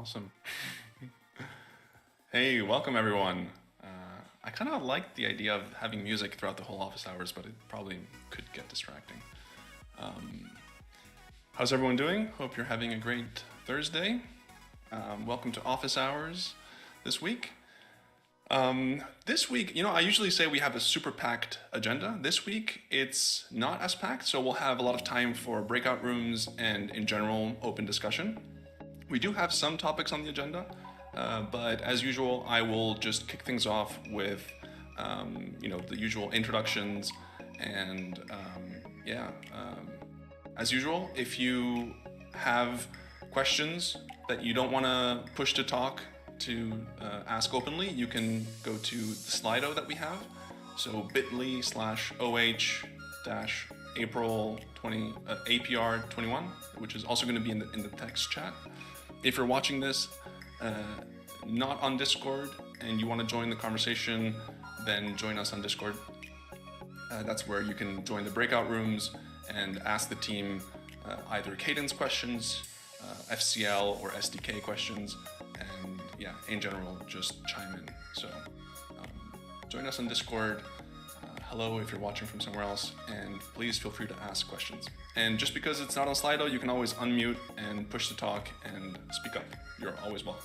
Awesome. Hey, welcome everyone. I kind of like the idea of having music throughout the whole office hours, but it probably could get distracting. How's everyone doing? Hope you're having a great Thursday. Welcome to office hours this week. This week, I usually say we have a super packed agenda. This week, it's not as packed, so we'll have a lot of time for breakout rooms and, in general, open discussion. We do have some topics on the agenda, but as usual, I will just kick things off with, the usual introductions and, as usual, if you have questions that you don't want to push to talk to ask openly, you can go to the Slido that we have. So bit.ly/OH April 20 APR 21, which is also going to be in the text chat. If you're watching this not on Discord and you want to join the conversation, then join us on Discord. That's where you can join the breakout rooms and ask the team either cadence questions, FCL or SDK questions, and yeah, in general, just chime in. So join us on Discord. Hello if you're watching from somewhere else, and please feel free to ask questions. And just because it's not on Slido, you can always unmute and push to talk and speak up. You're always welcome.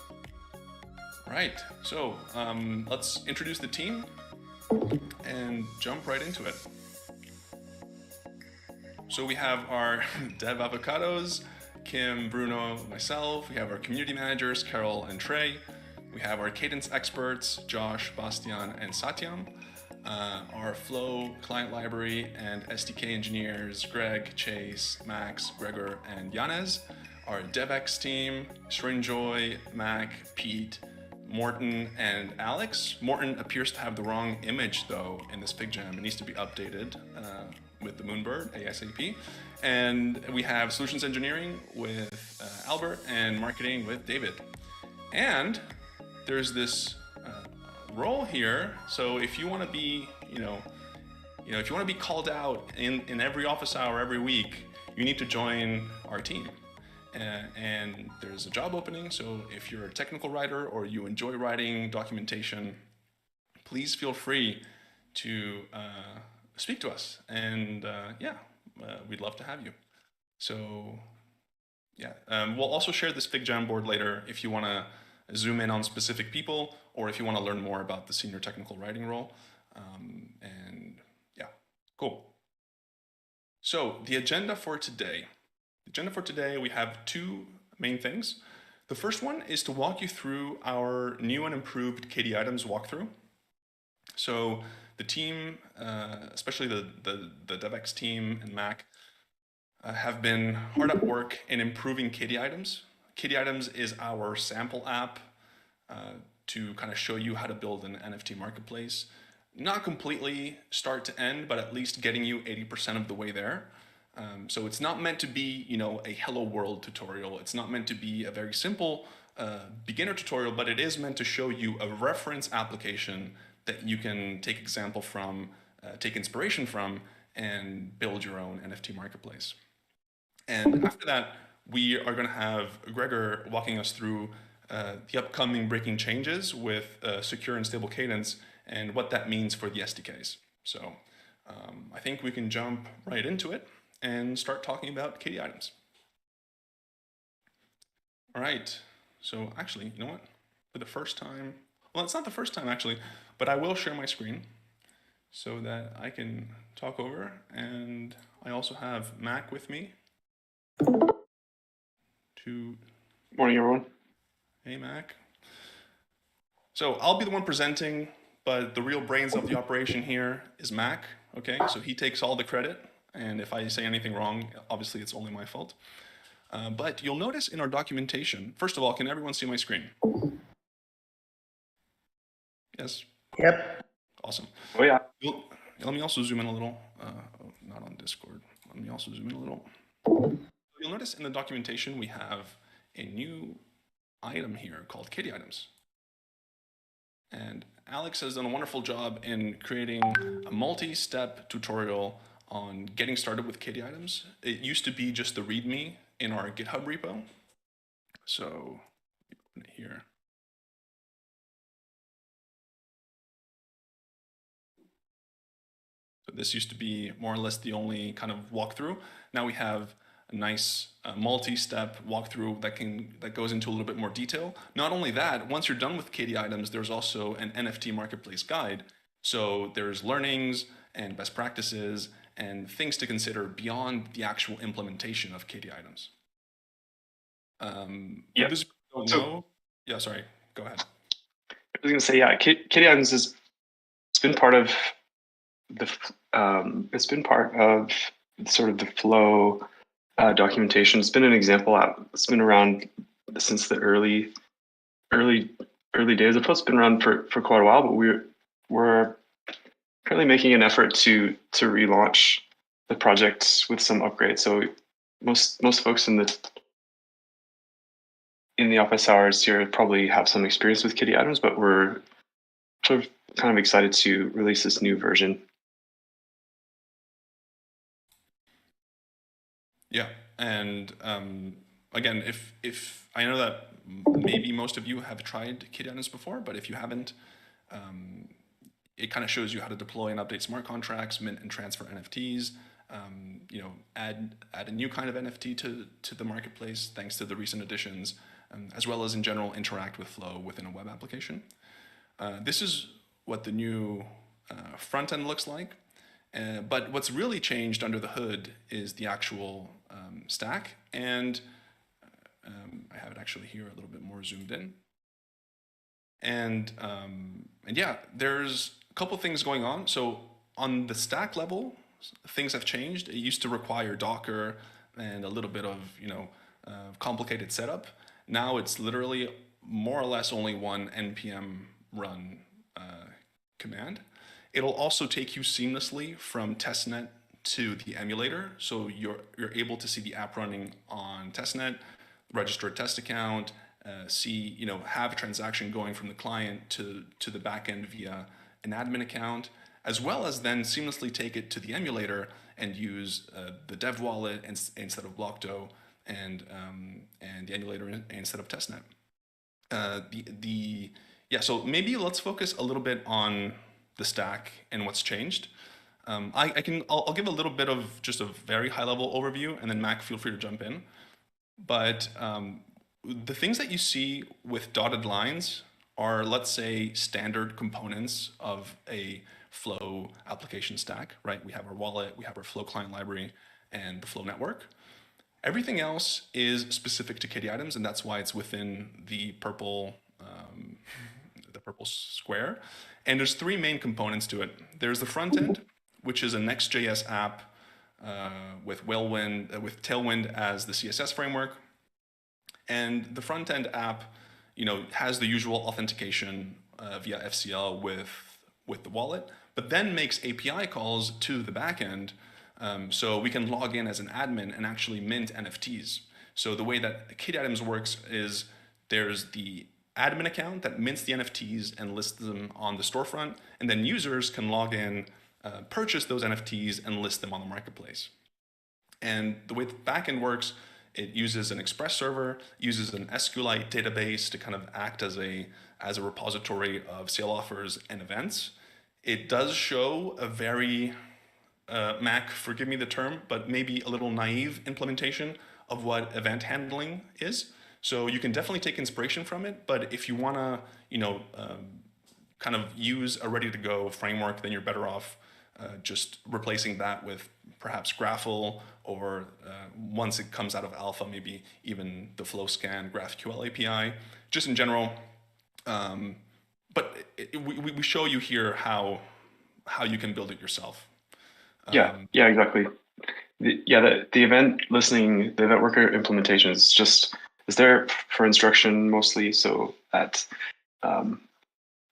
All right, so let's introduce the team and jump right into it. So we have our dev avocados, Kim, Bruno, myself. We have our community managers, Carol and Trey. We have our cadence experts, Josh, Bastian, and Satyam. Our Flow client library and SDK engineers, Greg, Chase, Max, Gregor, and Yanez. Our DevX team, Srinjoy, Mac, Pete, Morton, and Alex. Morton appears to have the wrong image, though, in this FigJam. It needs to be updated with the Moonbird, ASAP. And we have solutions engineering with Albert and marketing with David. And there's this role here. So if you want to be, if you want to be called out in every office hour every week, you need to join our team. And there's a job opening. So if you're a technical writer or you enjoy writing documentation, please feel free to speak to us. And we'd love to have you. So yeah, we'll also share this FigJam board later if you want to zoom in on specific people or if you want to learn more about the senior technical writing role. And yeah, cool. So the agenda for today. We have two main things. The first one is to walk you through our new and improved KDItems walkthrough. So the team, especially the DevX team and Mac, have been hard at work in improving KDItems. KDItems is our sample app to kind of show you how to build an NFT marketplace. Not completely start to end, but at least getting you 80% of the way there. So it's not meant to be, a hello world tutorial. It's not meant to be a very simple beginner tutorial, but it is meant to show you a reference application that you can take example from, take inspiration from, and build your own NFT marketplace. And after that, we are going to have Gregor walking us through the upcoming breaking changes with secure and stable cadence and what that means for the SDKs. So I think we can jump right into it and start talking about KDItems. All right, so actually, you know what? For the first time, well, it's not the first time actually, but I will share my screen so that I can talk over. And I also have Mac with me. Morning, everyone. Hey, Mac. So I'll be the one presenting, but the real brains of the operation here is Mac, okay? So he takes all the credit, and if I say anything wrong, obviously it's only my fault. But you'll notice in our documentation, first of all, can everyone see my screen? Yes? Yep. Awesome. Oh, yeah. Let me also zoom in a little. Not on Discord. Let me also zoom in a little. You'll notice in the documentation we have a new item here called KDItems. And Alex has done a wonderful job in creating a multi-step tutorial on getting started with KDItems. It used to be just the README in our GitHub repo. So here. So this used to be more or less the only kind of walkthrough. Now we have a nice multi-step walkthrough that goes into a little bit more detail. Not only that, once you're done with KD items, there's also an NFT marketplace guide. So there's learnings and best practices and things to consider beyond the actual implementation of KD items. Yeah. Those who don't know, yeah, sorry, go ahead. I was going to say, yeah, KD items it's been part of the sort of the flow documentation. It's been an example app. It's been around since the early days. It's been around for quite a while, but we're currently making an effort to relaunch the project with some upgrades. So most folks in the office hours here probably have some experience with KD items, but we're sort of kind of excited to release this new version. Yeah, and again, if I know that maybe most of you have tried KD items before, but if you haven't, it kind of shows you how to deploy and update smart contracts, mint and transfer NFTs. Add a new kind of NFT to the marketplace thanks to the recent additions, as well as in general interact with Flow within a web application. This is what the new front end looks like. But what's really changed under the hood is the actual stack, and I have it actually here a little bit more zoomed in. And yeah, there's a couple things going on. So on the stack level, things have changed. It used to require Docker and a little bit of complicated setup. Now it's literally more or less only one npm run command. It'll also take you seamlessly from testnet to the emulator. So you're able to see the app running on testnet, register a test account, have a transaction going from the client to the backend via an admin account, as well as then seamlessly take it to the emulator and use the dev wallet instead of Blockdo and the emulator instead of testnet. So maybe let's focus a little bit on the stack and what's changed. I'll give a little bit of just a very high level overview, and then Mac, feel free to jump in. But the things that you see with dotted lines are, let's say, standard components of a Flow application stack, right? We have our wallet, we have our Flow client library, and the Flow network. Everything else is specific to KD items, and that's why it's within the purple square. And there's three main components to it. There's the front end, which is a Next.js app with Tailwind as the CSS framework. And the front end app, has the usual authentication via FCL with the wallet, but then makes API calls to the backend, so we can log in as an admin and actually mint NFTs. So the way that KD items works is there's the admin account that mints the NFTs and lists them on the storefront, and then users can log in, purchase those NFTs, and list them on the marketplace. And the way the backend works, it uses an Express server, uses an SQLite database to kind of act as a repository of sale offers and events. It does show a very, Mac, forgive me the term, but maybe a little naive implementation of what event handling is. So you can definitely take inspiration from it, but if you want to, kind of use a ready-to-go framework, then you're better off just replacing that with perhaps Graphel, or once it comes out of alpha, maybe even the FlowScan GraphQL API, just in general. But we show you here how you can build it yourself. Yeah, exactly. The event listening, the event worker implementation is there for instruction mostly, so that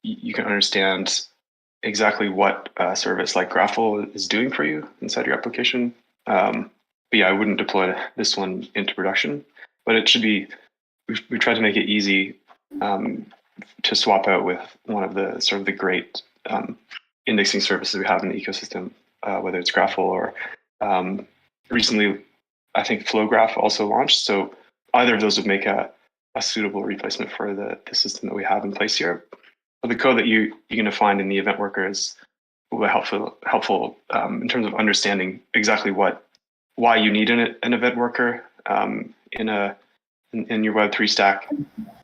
you can understand exactly what a service like Graphel is doing for you inside your application. But yeah, I wouldn't deploy this one into production, but it should be, we tried to make it easy to swap out with one of the sort of the great indexing services we have in the ecosystem, whether it's Graphel or recently, I think FlowGraph also launched. So either of those would make a a suitable replacement for the system that we have in place here. But the code that you're going to find in the event worker is will be helpful in terms of understanding exactly why you need an event worker in your Web3 stack,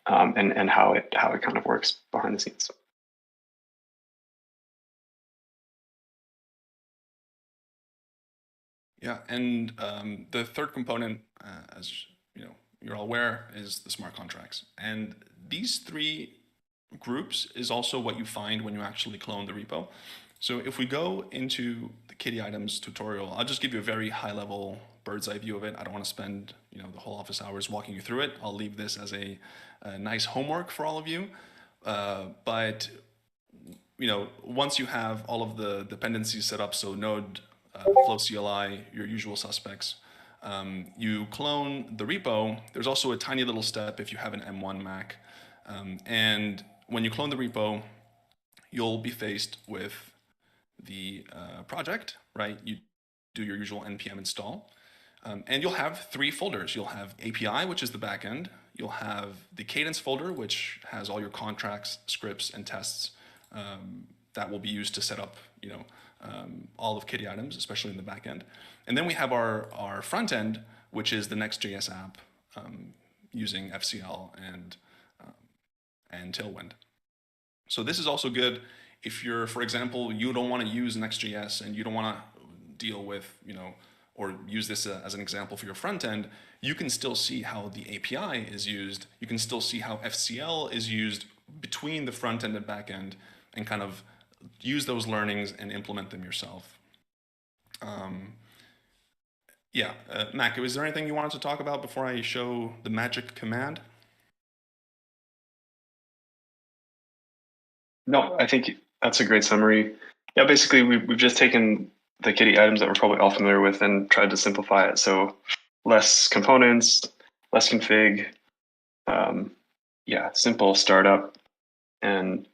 and how it kind of works behind the scenes. Yeah, and the third component, as you're all aware, is the smart contracts. And these three groups is also what you find when you actually clone the repo. So if we go into the Kitty items tutorial, I'll just give you a very high level bird's eye view of it. I don't want to spend the whole office hours walking you through it. I'll leave this as a nice homework for all of you. But once you have all of the dependencies set up, so Node, Flow CLI, your usual suspects, you clone the repo. There's also a tiny little step if you have an M1 Mac. And when you clone the repo, you'll be faced with the project, right? You do your usual npm install, and you'll have three folders. You'll have API, which is the backend. You'll have the Cadence folder, which has all your contracts, scripts, and tests that will be used to set up, all of Kitty items, especially in the backend. And then we have our front end, which is the Next.js app using FCL and Tailwind. So this is also good if you're, for example, you don't want to use Next.js and you don't want to deal with, or use this as an example for your front end. You can still see how the API is used. You can still see how FCL is used between the front end and back end, and kind of use those learnings and implement them yourself. Mac, is there anything you wanted to talk about before I show the magic command? No, I think that's a great summary. Yeah, basically we've just taken the Kitty items that we're probably all familiar with and tried to simplify it. So less components, less config, simple startup, and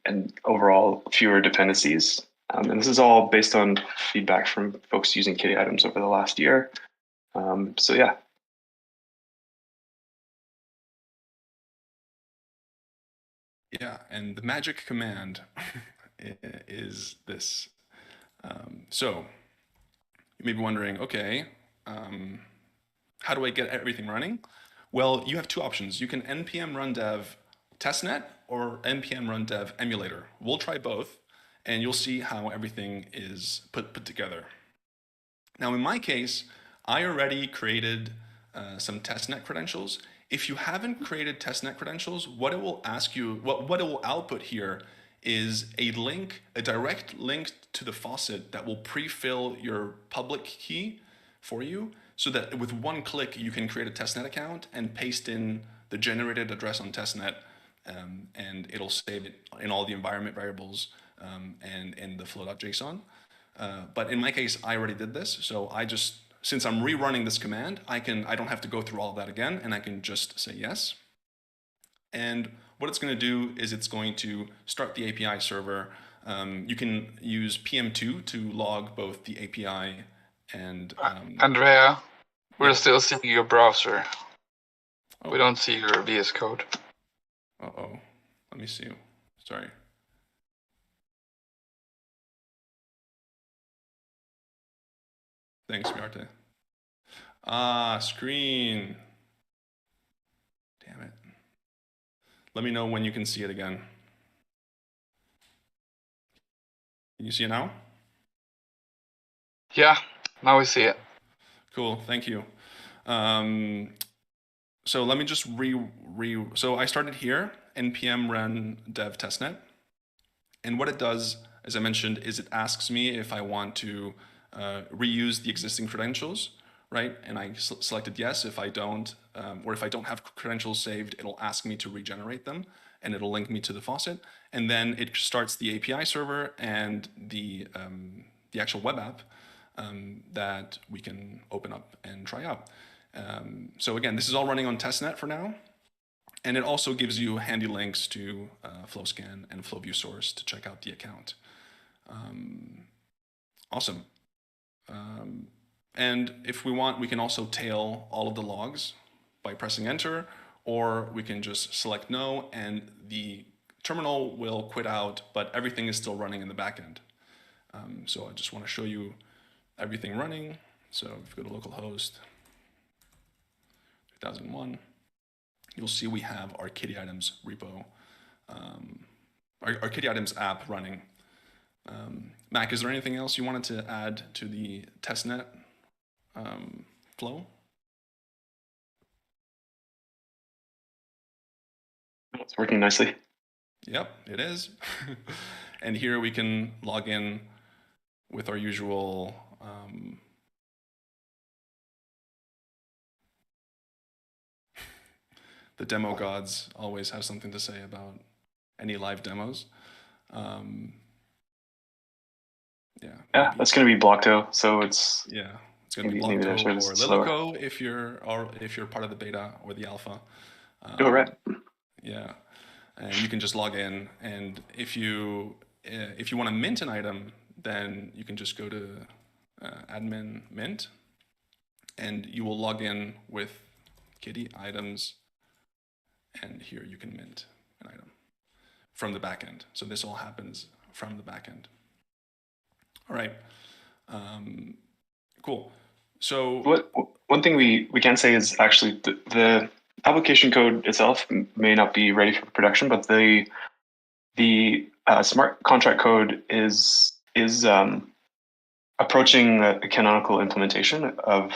overall fewer dependencies. And this is all based on feedback from folks using Kitty items over the last year. So yeah. Yeah, and the magic command is this. So you may be wondering, okay, how do I get everything running? Well, you have two options. You can npm run dev testnet or npm run dev emulator. We'll try both, and you'll see how everything is put together. Now, in my case, I already created some testnet credentials. If you haven't created testnet credentials, what it will ask you, what it will output here is a direct link to the faucet that will pre-fill your public key for you, so that with one click you can create a testnet account and paste in the generated address on testnet, and it'll save it in all the environment variables and in the flow.json. But in my case, I already did this, so since I'm rerunning this command, I don't have to go through all of that again, and I can just say yes. And what it's going to do is it's going to start the API server. You can use PM2 to log both the API and... Andrea, we're still seeing your browser. Oh. We don't see your VS Code. Uh-oh. Let me see. Sorry. Thanks, Miarte. Screen. Damn it. Let me know when you can see it again. Can you see it now? Yeah, now we see it. Cool, thank you. So let me just so I started here, npm run dev testnet. And what it does, as I mentioned, is it asks me if I want to reuse the existing credentials, right? And I selected yes. If I don't, or if I don't have credentials saved, it'll ask me to regenerate them, and it'll link me to the faucet. And then it starts the API server and the actual web app that we can open up and try out. So again, this is all running on testnet for now. And it also gives you handy links to FlowScan and FlowView source to check out the account. Awesome. And if we want, we can also tail all of the logs by pressing enter, or we can just select no, and the terminal will quit out, but everything is still running in the backend. So I just want to show you everything running. So if you go to localhost 3001, you'll see we have our Kitty Items repo, our Kitty Items app running. Mac, is there anything else you wanted to add to the testnet flow? It's working nicely. Yep, it is. And here we can log in with our usual the demo gods always have something to say about any live demos. Yeah, that's going to be Blockto, so it's it's going to be Blockto or Lilico if you're part of the beta or the alpha. Right. Yeah, and you can just log in, and if you want to mint an item, then you can just go to admin mint, and you will log in with Kitty Items, and here you can mint an item from the backend. So this all happens from the backend. All right, cool. So one thing we can say is actually the application code itself may not be ready for production, but the smart contract code is approaching a canonical implementation of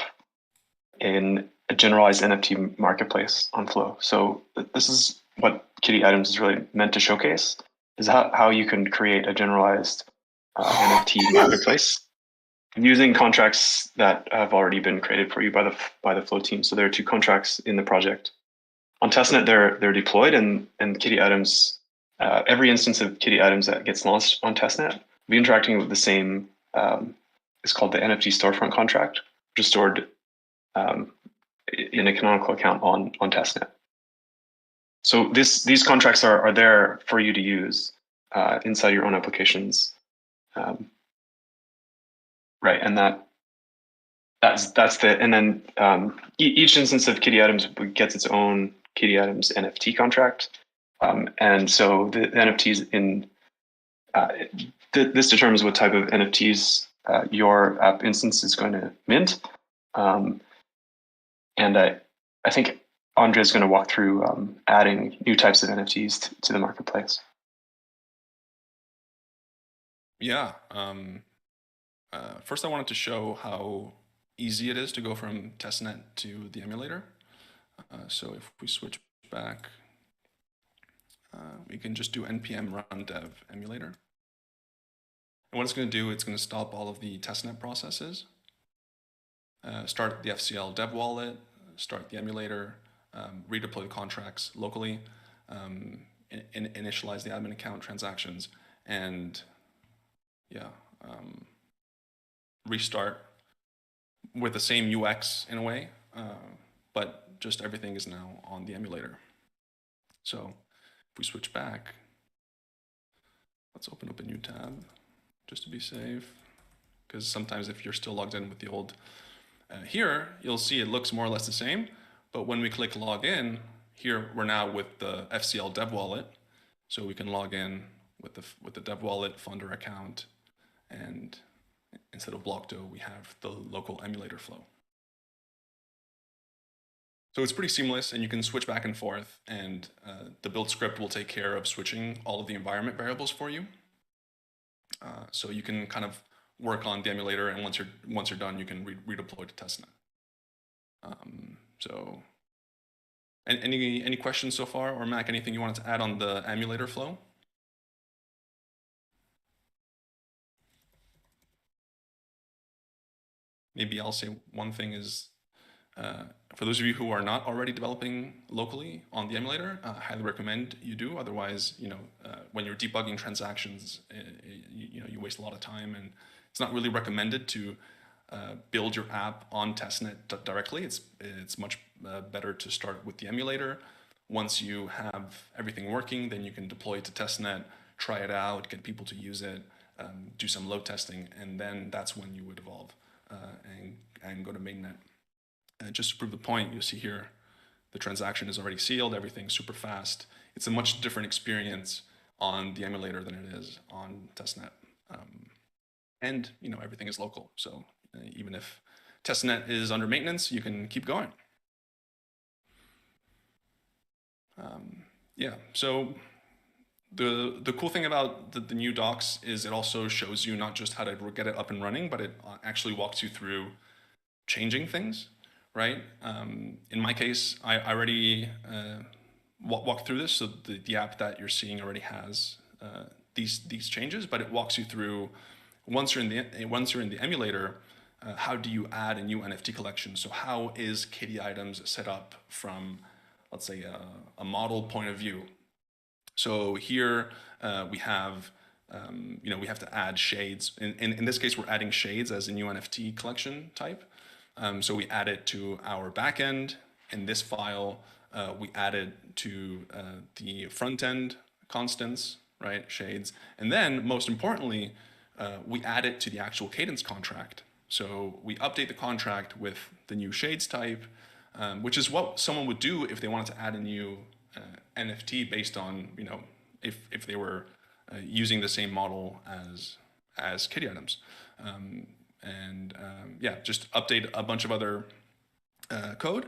a generalized NFT marketplace on Flow. So this is what Kitty Items is really meant to showcase, is how you can create a generalized NFT marketplace using contracts that have already been created for you by the Flow team. So there are 2 contracts in the project. On testnet, they're deployed, and Kitty Items, every instance of Kitty Items that gets launched on testnet will be interacting with the same. It's called the NFT storefront contract, which is stored in a canonical account on testnet. So these contracts are there for you to use inside your own applications, right? And that's the, and then each instance of Kitty Items gets its own Kitty Items NFT contract, and so the NFTs in this determines what type of NFTs your app instance is going to mint, and I think Andre is going to walk through adding new types of NFTs to the marketplace. Yeah. First, I wanted to show how easy it is to go from testnet to the emulator. So if we switch back, we can just do npm run dev emulator. And what it's going to do, it's going to stop all of the testnet processes, start the FCL dev wallet, start the emulator, redeploy the contracts locally, initialize the admin account transactions, and restart with the same UX in a way, but just everything is now on the emulator. So if we switch back, let's open up a new tab just to be safe, because sometimes if you're still logged in with the old, here you'll see it looks more or less the same, but when we click log in, here we're now with the FCL dev wallet, so we can log in with the dev wallet funder account, and instead of Blockto, we have the local emulator flow. So it's pretty seamless, and you can switch back and forth, and the build script will take care of switching all of the environment variables for you. So you can kind of work on the emulator, and once you're done, you can redeploy to testnet. So, any questions so far, or Mac, anything you wanted to add on the emulator flow? Maybe I'll say one thing is, for those of you who are not already developing locally on the emulator, I highly recommend you do. Otherwise, when you're debugging transactions, you waste a lot of time, and it's not really recommended to build your app on testnet directly. It's much better to start with the emulator. Once you have everything working, then you can deploy it to testnet, try it out, get people to use it, do some load testing, and then that's when you would evolve and go to mainnet. Just to prove the point, you'll see here, The transaction is already sealed, everything's super fast. It's a much different experience on the emulator than it is on testnet. And everything is local. So even if testnet is under maintenance, you can keep going. Yeah, so the cool thing about the new docs is it also shows you not just how to get it up and running, but it actually walks you through changing things, right? In my case, I already walked through this, so the app that you're seeing already has these changes, but it walks you through once you're in the emulator. How do you add a new NFT collection? So how is Kitty Items set up from, let's say, a model point of view? So here we have, we have to add shades. In this case, we're adding shades as a new NFT collection type. So we add it to our backend. In this file, we added to the front end constants, right, shades. And then, most importantly, we add it to the actual Cadence contract. So we update the contract with the new shades type, which is what someone would do if they wanted to add a new NFT based on, if they were using the same model as Kitty Items. Yeah, just update a bunch of other code.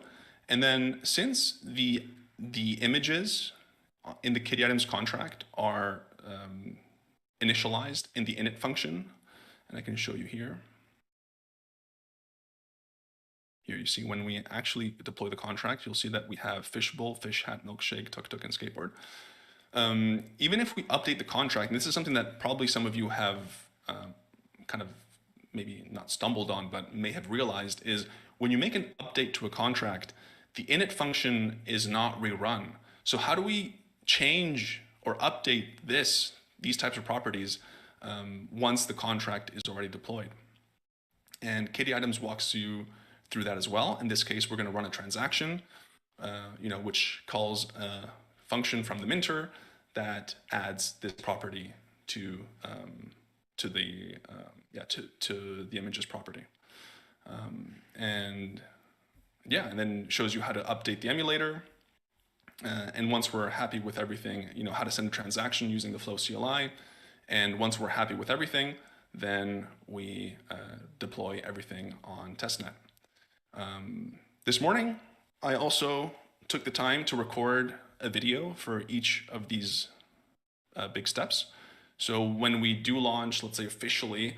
And then since the images in the Kitty Items contract are initialized in the init function, and I can show you here. Here you see when we actually deploy the contract, you'll see that we have fishbowl, fish hat, milkshake, tuk-tuk, and skateboard. Even if we update the contract, and this is something that probably some of you have kind of maybe not stumbled on, but may have realized, is when you make an update to a contract, the init function is not rerun. So how do we change or update these types of properties once the contract is already deployed? And Kitty Items walks you through that as well. In this case, we're going to run a transaction, which calls a function from the minter that adds this property to the images property, and then shows you how to update the emulator. And once we're happy with everything, how to send a transaction using the Flow CLI. And once we're happy with everything, then we deploy everything on testnet. This morning, I also took the time to record a video for each of these big steps. So when we do launch, let's say officially,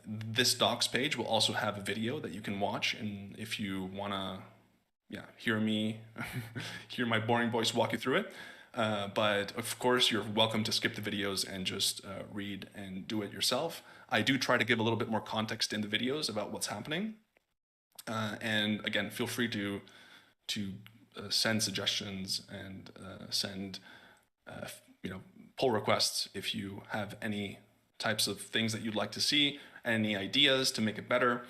this docs page will also have a video that you can watch. And if you want to hear me, hear my boring voice walk you through it. But of course, you're welcome to skip the videos and just read and do it yourself. I do try to give a little bit more context in the videos about what's happening. And again, feel free to send suggestions and send pull requests if you have any types of things that you'd like to see, any ideas to make it better.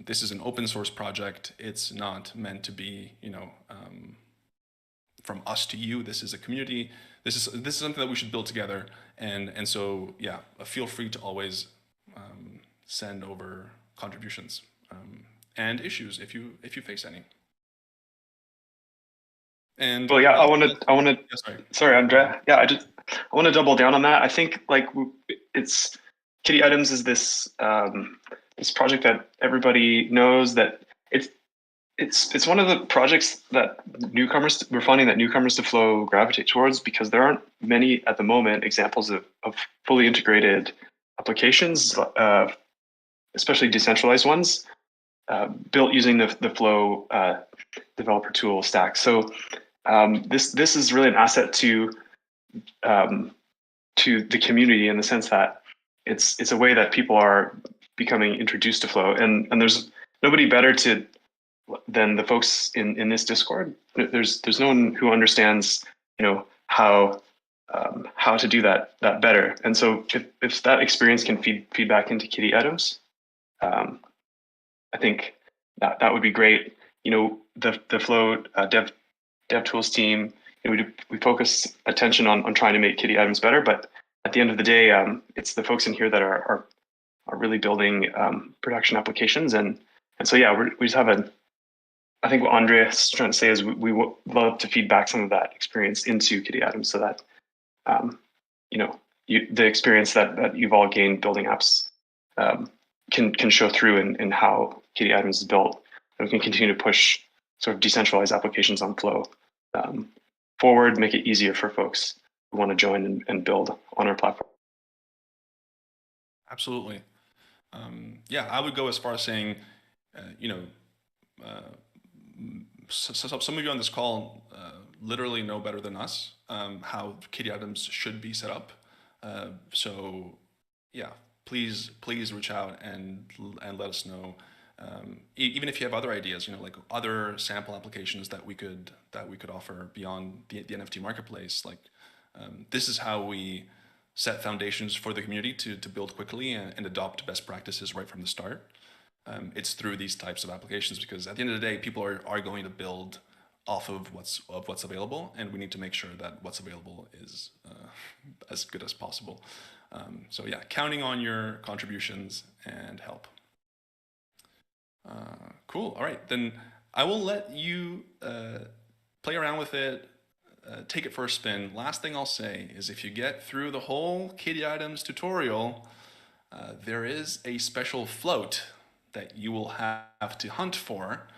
This is an open source project. It's not meant to be, from us to you. This is a community. This is something that we should build together. And so, yeah, feel free to always send over contributions and issues if you face any. And well, yeah, I want to. Sorry, Andrea. Yeah, I want to double down on that. I think it's Kitty Items is this this project that everybody knows, that it's one of the projects that we're finding that newcomers to Flow gravitate towards, because there aren't many at the moment examples of fully integrated applications, especially decentralized ones, built using the Flow developer tool stack. So this is really an asset to the community, in the sense that it's a way that people are becoming introduced to Flow, and there's nobody better than the folks in this Discord. There's no one who understands how to do that better. And so if that experience can feed back into Kitty Items, I think that would be great. The Flow dev tools team, we focus attention on trying to make Kitty Items better, but at the end of the day, it's the folks in here that are really building production applications, and so yeah, we just have I think what Andreas is trying to say is we would love to feedback some of that experience into Kitty Atoms so that the experience that you've all gained building apps can show through in how Kitty Atoms is built, and we can continue to push sort of decentralized applications on Flow forward, make it easier for folks who want to join and build on our platform. Absolutely. Yeah, I would go as far as saying, so some of you on this call literally know better than us how Kitty Atoms should be set up. So yeah, please reach out and let us know. Even if you have other ideas, like other sample applications that we could offer beyond the NFT marketplace. Like this is how we set foundations for the community to build quickly and adopt best practices right from the start. It's through these types of applications, because at the end of the day, people are going to build off of what's available, and we need to make sure that what's available is as good as possible. So yeah, counting on your contributions and help. Cool. All right, then I will let you play around with it, take it for a spin. Last thing I'll say is, if you get through the whole Kitty Atoms tutorial, there is a special float that you will have to hunt for.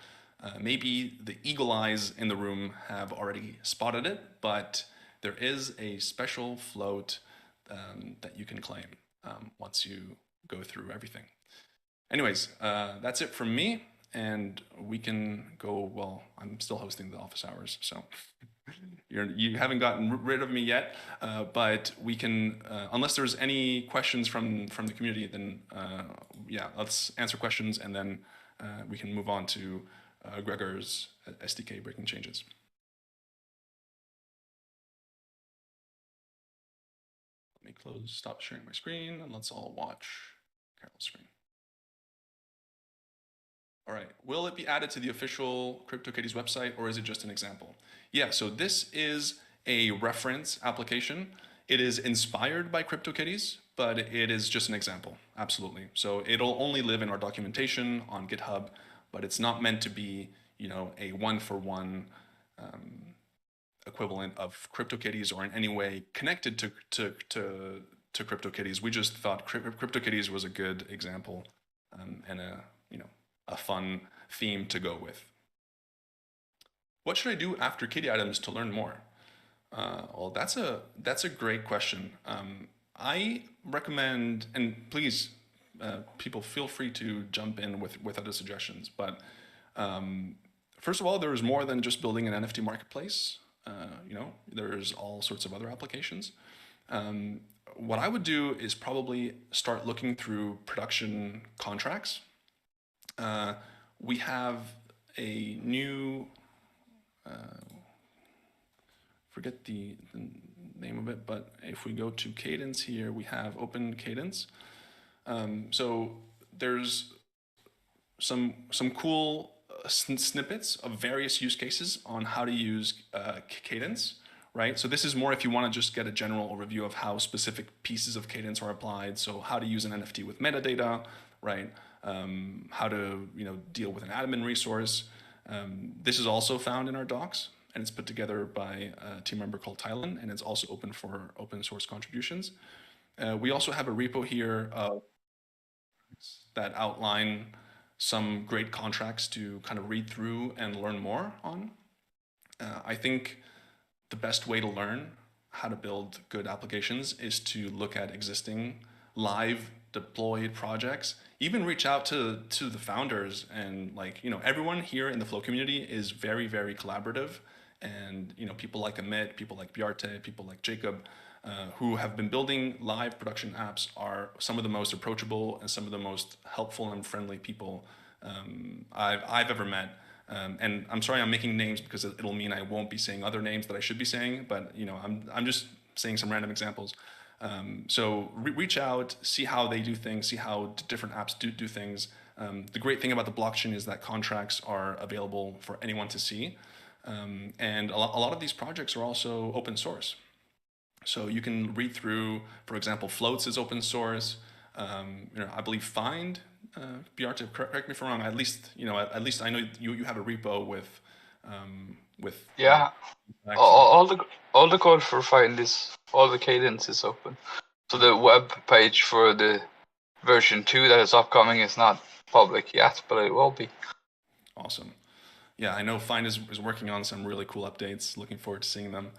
Maybe the eagle eyes in the room have already spotted it, but there is a special float that you can claim once you go through everything. Anyways, that's it from me, and we can go. Well, I'm still hosting the office hours, so you haven't gotten rid of me yet, but we can, unless there's any questions from the community, then yeah, let's answer questions, and then we can move on to Gregor's SDK breaking changes. Let me stop sharing my screen, and let's all watch Carol's screen. All right, will it be added to the official CryptoKitties website, or is it just an example? Yeah, so this is a reference application. It is inspired by CryptoKitties, but it is just an example, absolutely. So it'll only live in our documentation on GitHub, but it's not meant to be, a one-for-one equivalent of CryptoKitties or in any way connected to CryptoKitties. We just thought CryptoKitties was a good example and a fun theme to go with. What should I do after Kitty Atoms to learn more? Well, that's a great question. I recommend, and please, people feel free to jump in with other suggestions. But first of all, there is more than just building an NFT marketplace. There's all sorts of other applications. What I would do is probably start looking through production contracts. We have a new, forget the name of it, but if we go to Cadence here, we have Open Cadence. So there's some cool snippets of various use cases on how to use Cadence, right? So this is more if you want to just get a general overview of how specific pieces of Cadence are applied. So how to use an NFT with metadata, right? How to deal with an admin resource. This is also found in our docs, and it's put together by a team member called Tylen, and it's also open for open source contributions. We also have a repo here that outline some great contracts to kind of read through and learn more on. I think the best way to learn how to build good applications is to look at existing live deployed projects, even reach out to the founders, and everyone here in the Flow community is very, very collaborative, and people like Amit, people like Bjarte, people like Jacob, who have been building live production apps, are some of the most approachable and some of the most helpful and friendly people I've ever met. And I'm sorry I'm making names because it'll mean I won't be saying other names that I should be saying, but I'm just saying some random examples. So reach out, see how they do things, see how different apps do things. The great thing about the blockchain is that contracts are available for anyone to see. And a lot of these projects are also open source. So you can read through, for example, Floats is open source. I believe Find Bjarte, correct me if I'm wrong. At least at least I know you have a repo with Yeah, all the code for Find this, all the cadence is open. So the web page for the version 2 that is upcoming is not public yet, but it will be. Awesome. Yeah, I know Find is working on some really cool updates. Looking forward to seeing them.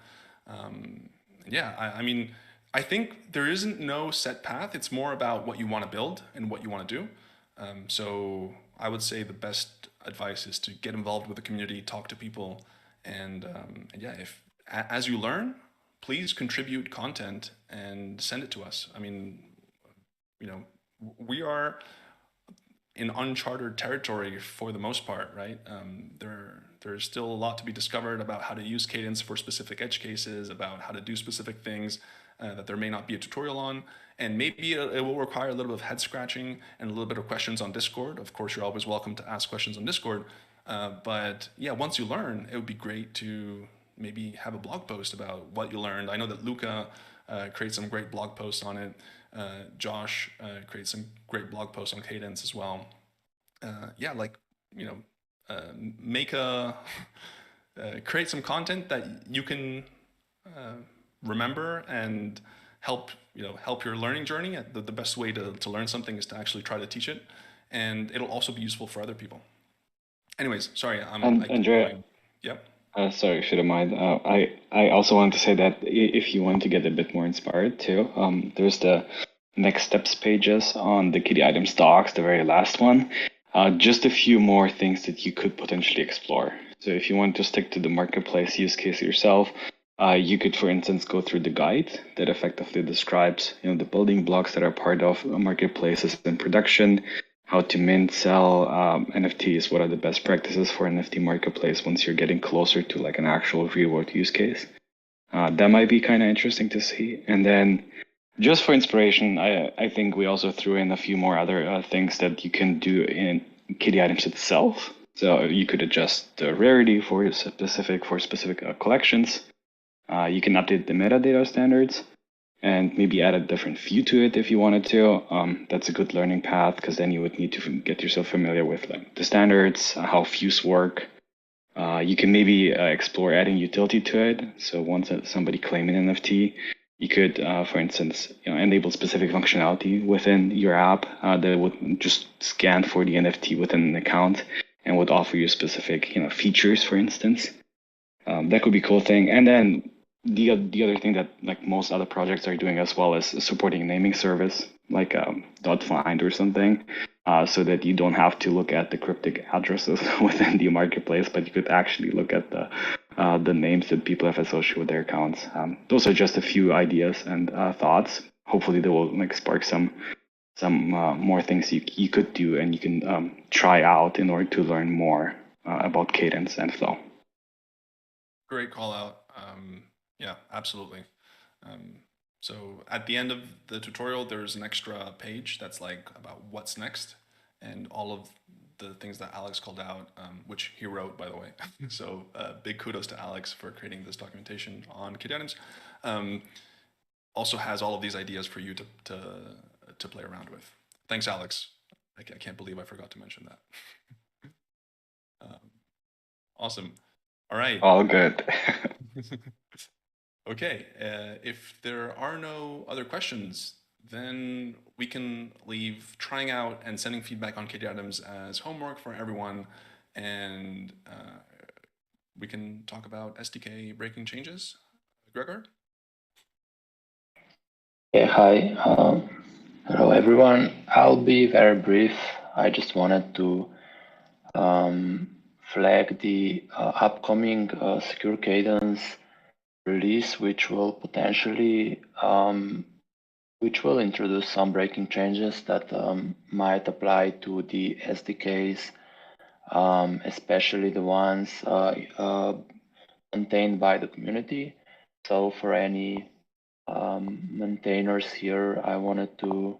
Yeah, I mean, I think there isn't no set path. It's more about what you want to build and what you want to do. So I would say the best advice is to get involved with the community, talk to people, and yeah, if as you learn, please contribute content and send it to us. I mean, we are in uncharted territory for the most part, right? There's still a lot to be discovered about how to use Cadence for specific edge cases, about how to do specific things that there may not be a tutorial on, and maybe it will require a little bit of head scratching and a little bit of questions on Discord. Of course, you're always welcome to ask questions on Discord, but yeah, once you learn, it would be great to maybe have a blog post about what you learned. I know that Luca creates some great blog posts on it. Josh creates some great blog posts on Cadence as well. Yeah, like make a create some content that you can remember and help help your learning journey. The best way to learn something is to actually try to teach it, and it'll also be useful for other people. Anyways, sorry, Andrea. Yep. Sorry, if you don't mind. I also wanted to say that if you want to get a bit more inspired too, there's the next steps pages on the Kitty Items docs, the very last one. Just a few more things that you could potentially explore. So if you want to stick to the marketplace use case yourself, you could, for instance, go through the guide that effectively describes the building blocks that are part of marketplaces in production, how to mint, sell NFTs, what are the best practices for NFT marketplace once you're getting closer to like an actual real world use case. That might be kind of interesting to see. And then just for inspiration, I think we also threw in a few more other things that you can do in Kitty Items itself. So you could adjust the rarity for specific collections. You can update the metadata standards and maybe add a different view to it if you wanted to. That's a good learning path because then you would need to get yourself familiar with like the standards, how views work. You can maybe explore adding utility to it. So once somebody claims an NFT, you could, for instance, enable specific functionality within your app that would just scan for the NFT within an account and would offer you specific features, for instance. That could be a cool thing. And then the other thing that like most other projects are doing as well is supporting a naming service like .find or something, so that you don't have to look at the cryptic addresses within the marketplace, but you could actually look at the names that people have associated with their accounts. Those are just a few ideas and thoughts. Hopefully they will like spark some more things you could do and you can try out in order to learn more about Cadence and Flow. Great call out. Yeah, absolutely. So at the end of the tutorial, there's an extra page that's like about what's next and all of the things that Alex called out, which he wrote, by the way. So big kudos to Alex for creating this documentation on Kitty Items. Also has all of these ideas for you to play around with. Thanks, Alex. I can't believe I forgot to mention that. Awesome. All right. All good. Okay, if there are no other questions, then we can leave trying out and sending feedback on Kitty Items as homework for everyone, and we can talk about SDK breaking changes. Gregor? Yeah, hi. Hello, everyone. I'll be very brief. I just wanted to flag the upcoming Secure Cadence release, which will potentially introduce some breaking changes that might apply to the SDKs, especially the ones maintained by the community. So for any maintainers here, I wanted to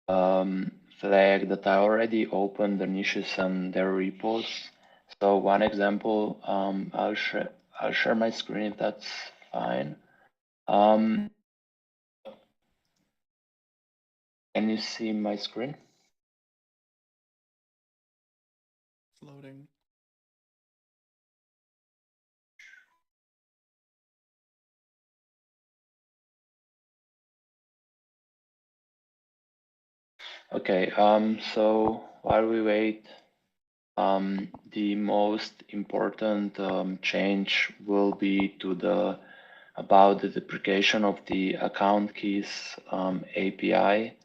flag that I already opened the niches and their repos. So one example, I'll share my screen if that's fine. Can you see my screen? It's loading. Okay, so while we wait, the most important change will be to about the deprecation of the account keys API.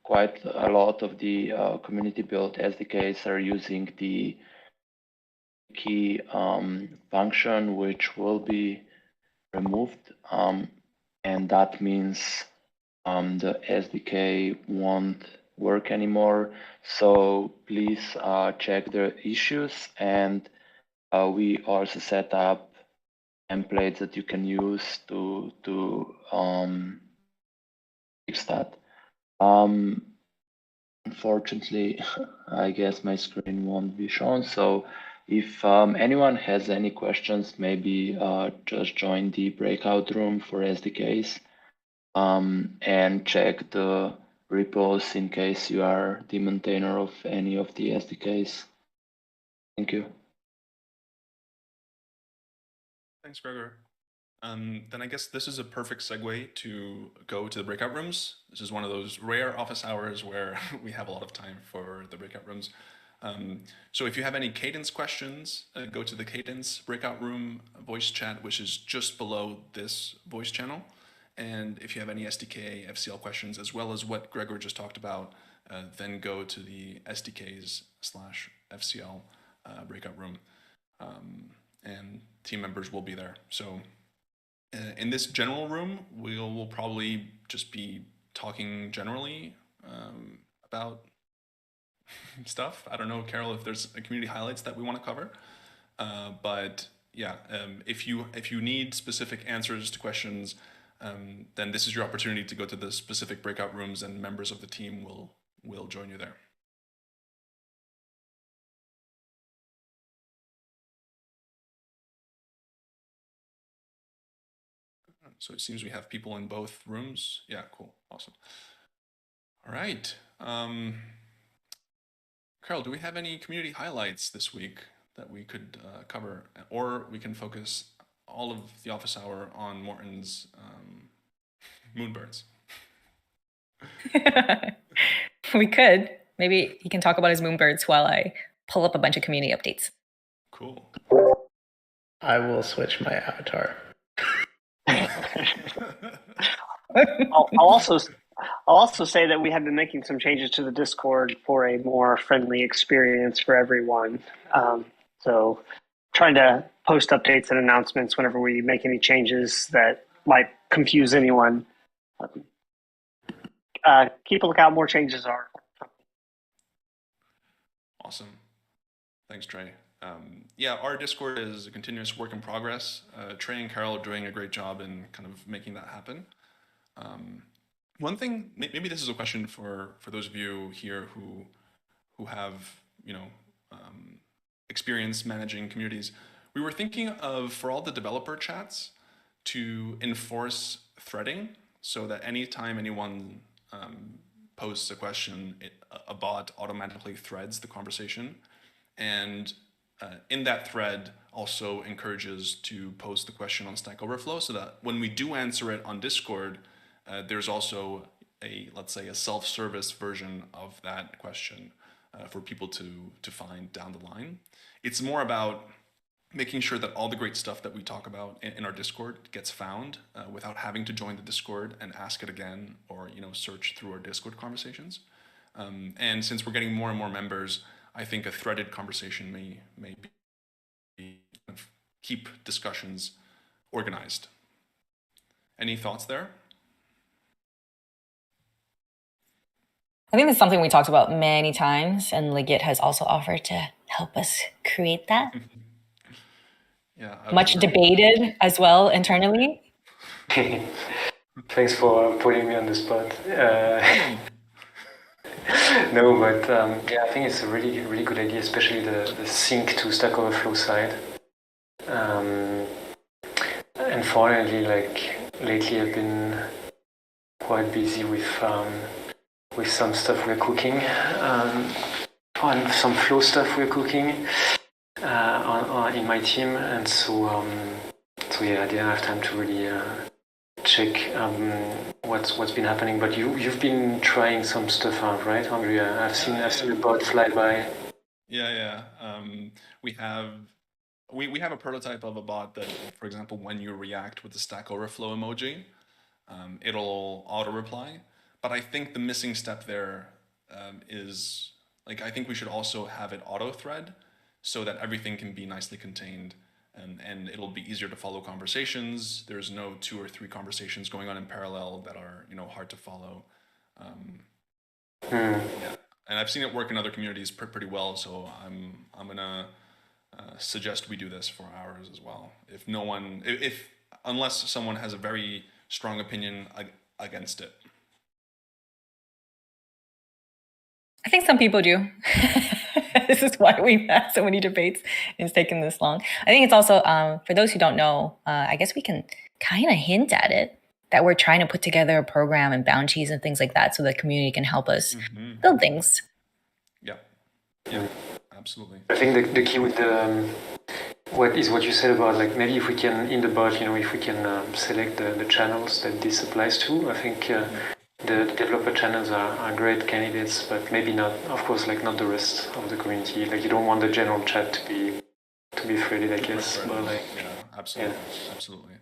Quite a lot of the community built SDKs are using the key function, which will be removed, and that means the SDK won't work anymore. So please check the issues, and we also set up templates that you can use to fix that. Unfortunately, I guess my screen won't be shown. So if anyone has any questions, maybe just join the breakout room for SDKs. And check the repos in case you are the maintainer of any of the SDKs. Thank you. Thanks, Gregor. Then I guess this is a perfect segue to go to the breakout rooms. This is one of those rare office hours where we have a lot of time for the breakout rooms. So if you have any Cadence questions, go to the Cadence breakout room voice chat, which is just below this voice channel. And if you have any SDK, FCL questions, as well as what Gregor just talked about, then go to the SDKs/FCL breakout room, and team members will be there. So in this general room, we'll probably just be talking generally about stuff. I don't know, Carol, if there's a community highlights that we want to cover, but yeah, if you need specific answers to questions, then this is your opportunity to go to the specific breakout rooms, and members of the team will join you there. So it seems we have people in both rooms. Yeah, cool, awesome. All right. Carol, do we have any community highlights this week that we could cover, or we can focus all of the office hour on Morten's Moonbirds? We could. Maybe he can talk about his Moonbirds while I pull up a bunch of community updates. Cool. I will switch my avatar. I'll also say that we have been making some changes to the Discord for a more friendly experience for everyone. So trying to post updates and announcements whenever we make any changes that might confuse anyone. Keep a lookout, more changes are. Awesome. Thanks, Trey. Yeah, our Discord is a continuous work in progress. Trey and Carol are doing a great job in kind of making that happen. One thing, maybe this is a question for those of you here who have, experience managing communities. We were thinking of, for all the developer chats, to enforce threading so that anytime anyone posts a question, a bot automatically threads the conversation. And in that thread also encourages to post the question on Stack Overflow, so that when we do answer it on Discord, there's also let's say a self-service version of that question for people to find down the line. It's more about making sure that all the great stuff that we talk about in our Discord gets found without having to join the Discord and ask it again, or search through our Discord conversations. And since we're getting more and more members, I think a threaded conversation may be keep discussions organized. Any thoughts there? I think that's something we talked about many times, and Legit has also offered to help us create that. Yeah, much debated as well internally. Thanks for putting me on the spot. No, but yeah, I think it's a really, really good idea, especially the sync to Stack Overflow side. Unfortunately, lately I've been quite busy with some stuff we're cooking, on some flow stuff we're cooking in my team, and so yeah, I didn't have time to really check what's been happening. But you've been trying some stuff out, right, Andrea? I've seen the bot fly by. Yeah. We have a prototype of a bot that, for example, when you react with the Stack Overflow emoji, it'll auto reply. But I think the missing step there is, like, I think we should also have it auto thread so that everything can be nicely contained, and it'll be easier to follow conversations. There's no 2 or 3 conversations going on in parallel that are, hard to follow. Yeah, and I've seen it work in other communities pretty well. So I'm gonna suggest we do this for ours as well. Unless someone has a very strong opinion against it. I think some people do. This is why we've had so many debates and it's taken this long. I think it's also, for those who don't know, I guess we can kind of hint at it, that we're trying to put together a program and bounties and things like that so the community can help us build things. Yeah, absolutely. I think the key with what you said about, like, maybe if we can, in the bot, if we can select the channels that this applies to, I think the developer channels are great candidates, but maybe not, of course, like, not the rest of the community. Like, you don't want the general chat to be threaded, I guess. But, like, absolutely.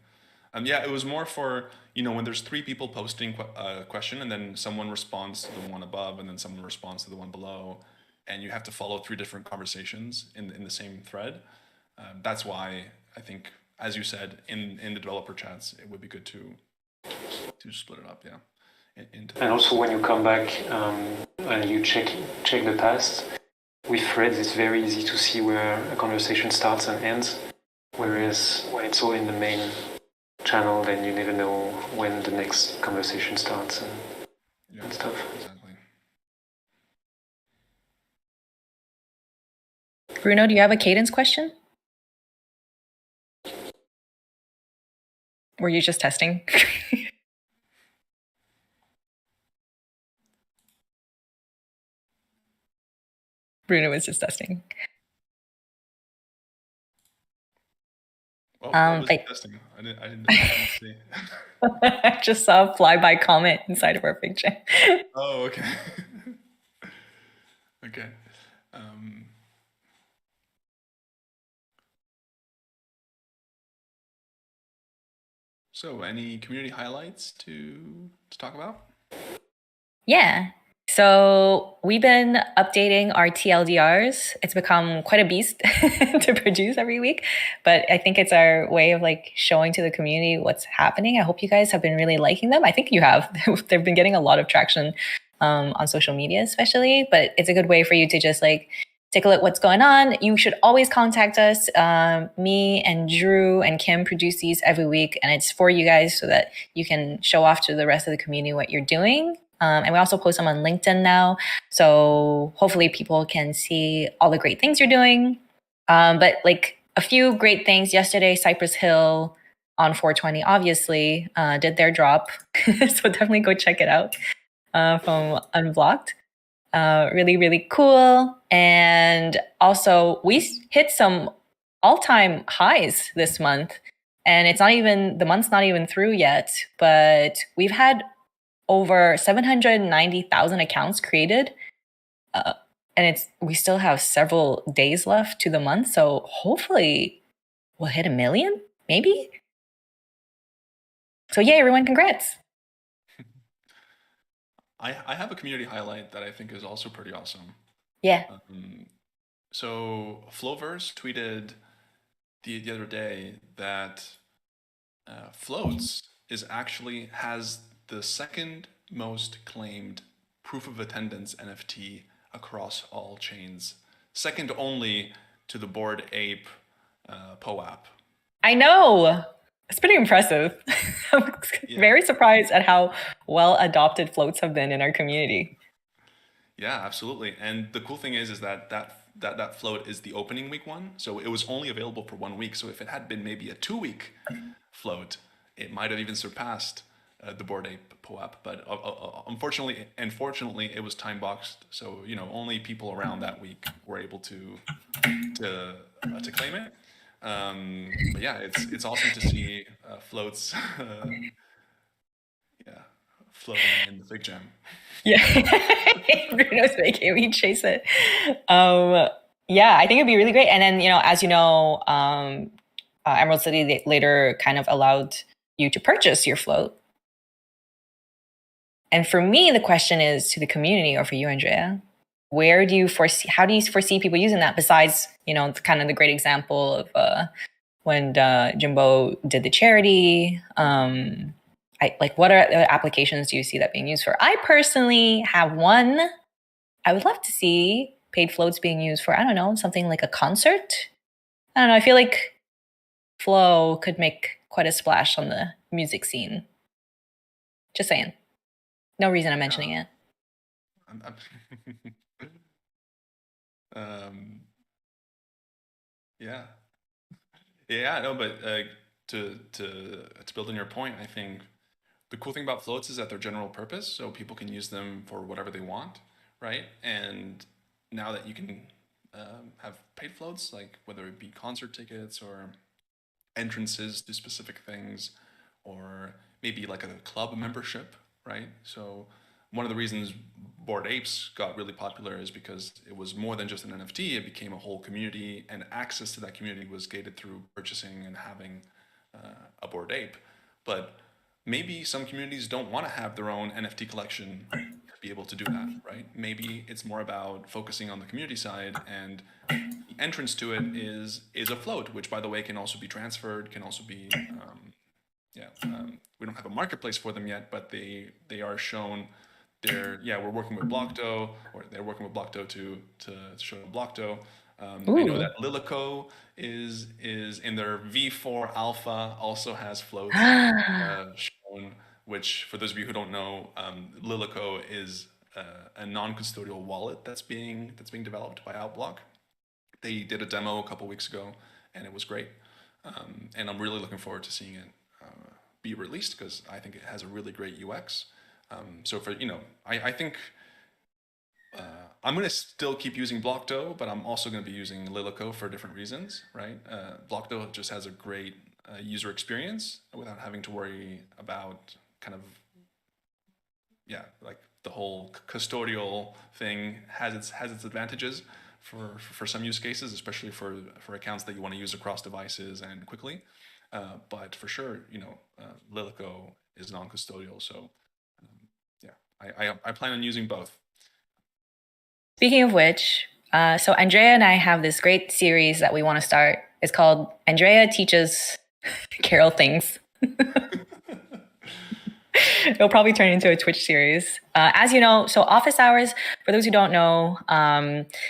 Yeah, it was more for, when there's 3 people posting a question and then someone responds to the one above and then someone responds to the one below, and you have to follow 3 different conversations in the same thread. That's why I think, as you said, in the developer chats, it would be good to split it up, and also when you come back and you check the past, with threads it's very easy to see where a conversation starts and ends, whereas when it's all in the main channel, then you never know when the next conversation starts and stuff. Exactly. Bruno, do you have a cadence question? Were you just testing? Bruno was just testing. What was testing? I didn't see. I just saw a flyby comment inside of our big chat. Oh, okay. Okay. So, any community highlights to talk about? Yeah. So we've been updating our TLDRs. It's become quite a beast to produce every week, but I think it's our way of, like, showing to the community what's happening. I hope you guys have been really liking them. I think you have. They've been getting a lot of traction on social media, especially, but it's a good way for you to just, like, take a look at what's going on. You should always contact us. Me and Drew and Kim produce these every week, and it's for you guys so that you can show off to the rest of the community what you're doing. And we also post them on LinkedIn now. So hopefully people can see all the great things you're doing. But, like, a few great things yesterday, Cypress Hill on 420, obviously, did their drop. So definitely go check it out from Unblocked. Really, really cool. And also we hit some all-time highs this month. And the month's not even through yet, but we've had over 790,000 accounts created, and we still have several days left to the month, so hopefully we'll hit 1 million, maybe. So yeah, everyone, congrats. I have a community highlight that I think is also pretty awesome. Yeah. So Flowverse tweeted the other day that Floats has the second most claimed proof of attendance NFT across all chains, second only to the Bored Ape POAP. I know. It's pretty impressive. I'm very surprised at how well adopted floats have been in our community. Yeah, absolutely. And the cool thing is that float is the opening week one, so it was only available for 1 week. So if it had been maybe a 2-week float, it might have even surpassed the Bored Ape POAP, but unfortunately, it was time boxed, so only people around that week were able to claim it. But yeah, it's awesome to see floats, floating in the Fig Jam. Yeah, Bruno's making me chase it. Yeah, I think it'd be really great. And then as you know, Emerald City later kind of allowed you to purchase your float. And for me, the question is to the community, or for you, Andrea, how do you foresee people using that besides, kind of the great example of when Jimbo did the charity? What are the applications do you see that being used for? I personally have one. I would love to see paid floats being used for, I don't know, something like a concert. I don't know. I feel like Flow could make quite a splash on the music scene. Just saying. No reason I'm mentioning it. No, but to build on your point, I think the cool thing about floats is that they're general purpose, so people can use them for whatever they want, right? And now that you can have paid floats, like whether it be concert tickets or entrances to specific things, or maybe like a club membership, right? So one of the reasons Bored Apes got really popular is because it was more than just an NFT. It became a whole community, and access to that community was gated through purchasing and having a Bored Ape. But maybe some communities don't want to have their own NFT collection to be able to do that, right? Maybe it's more about focusing on the community side, and the entrance to it is a float, which, by the way, can also be transferred, can also be we don't have a marketplace for them yet, but they are shown. We're working with Blockdo, or they're working with Blockdo to show Blockdo. I know that Lilico is in their V4 Alpha, also has floats shown, which, for those of you who don't know, Lilico is a non-custodial wallet that's being developed by Outblock. They did a demo a couple weeks ago, and it was great. And I'm really looking forward to seeing it be released, because I think it has a really great UX. So for, I think I'm going to still keep using Blockdo, but I'm also going to be using Lilico for different reasons, right? Blockdo just has a great user experience without having to worry about kind of, like the whole custodial thing has its advantages for some use cases, especially for accounts that you want to use across devices and quickly. But for sure, Lilico is non-custodial, so I plan on using both. Speaking of which, so Andrea and I have this great series that we want to start. It's called Andrea Teaches Carol Things. It'll probably turn into a Twitch series. As you know, so Office Hours, for those who don't know,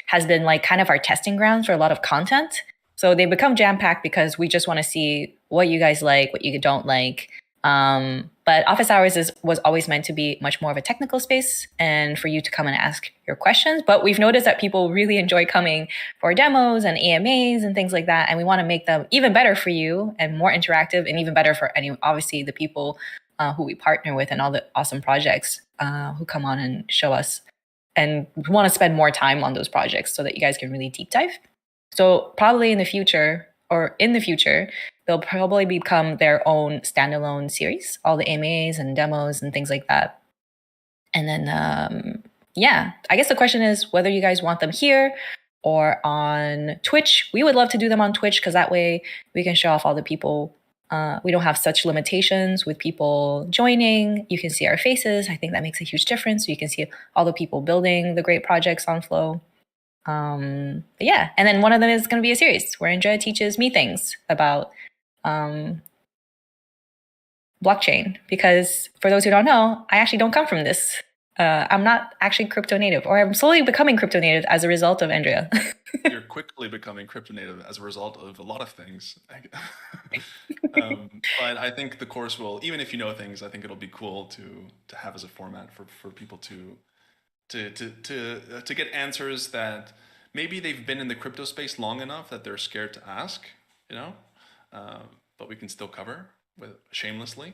has been like kind of our testing ground for a lot of content. So they become jam-packed because we just want to see what you guys like, what you don't like. But Office Hours was always meant to be much more of a technical space and for you to come and ask your questions. But we've noticed that people really enjoy coming for demos and AMAs and things like that. And we want to make them even better for you and more interactive, and even better for obviously the people who we partner with and all the awesome projects who come on and show us. And we want to spend more time on those projects so that you guys can really deep dive. So probably in the future, they'll probably become their own standalone series, all the AMAs and demos and things like that. And then, I guess the question is whether you guys want them here or on Twitch. We would love to do them on Twitch, because that way we can show off all the people. We don't have such limitations with people joining. You can see our faces. I think that makes a huge difference. So you can see all the people building the great projects on Flow. And then one of them is going to be a series where Andrea teaches me things about blockchain, because for those who don't know, I actually don't come from this. I'm not actually crypto native, or I'm slowly becoming crypto native as a result of Andrea. You're quickly becoming crypto native as a result of a lot of things. But I think the course will, even if you know things, I think it'll be cool to have as a format for people to get answers that maybe they've been in the crypto space long enough that they're scared to ask, but we can still cover shamelessly.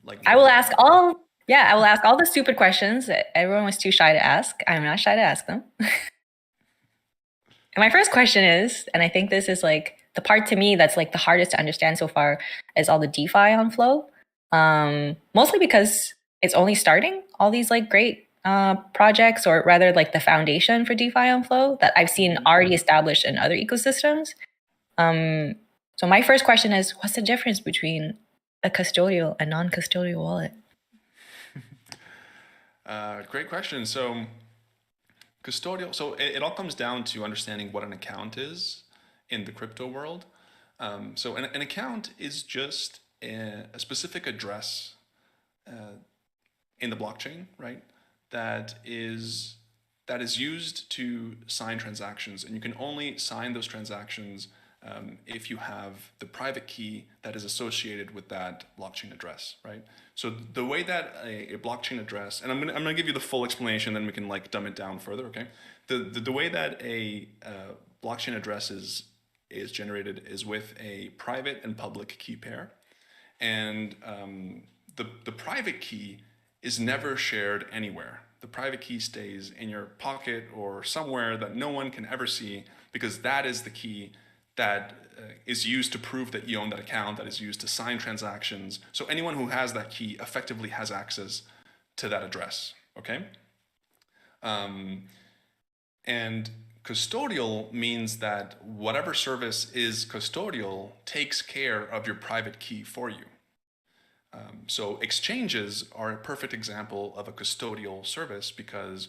Like I will ask all. Yeah, I will ask all the stupid questions that everyone was too shy to ask. I'm not shy to ask them. And my first question is, and I think this is like the part to me that's like the hardest to understand so far, is all the DeFi on Flow. Mostly because it's only starting. All these like great projects, or rather like the foundation for DeFi on Flow that I've seen already established in other ecosystems. So my first question is, what's the difference between a custodial and non-custodial wallet? Great question. So custodial, so it all comes down to understanding what an account is in the crypto world. So an account is just a specific address in the blockchain, right? That is used to sign transactions, and you can only sign those transactions if you have the private key that is associated with that blockchain address, right? So the way that a blockchain address, and I'm gonna give you the full explanation, then we can like dumb it down further, okay? The way that a blockchain address is generated is with a private and public key pair, and the private key is never shared anywhere. The private key stays in your pocket or somewhere that no one can ever see, because that is the key that is used to prove that you own that account, that is used to sign transactions. So anyone who has that key effectively has access to that address, okay? And custodial means that whatever service is custodial takes care of your private key for you. So exchanges are a perfect example of a custodial service, because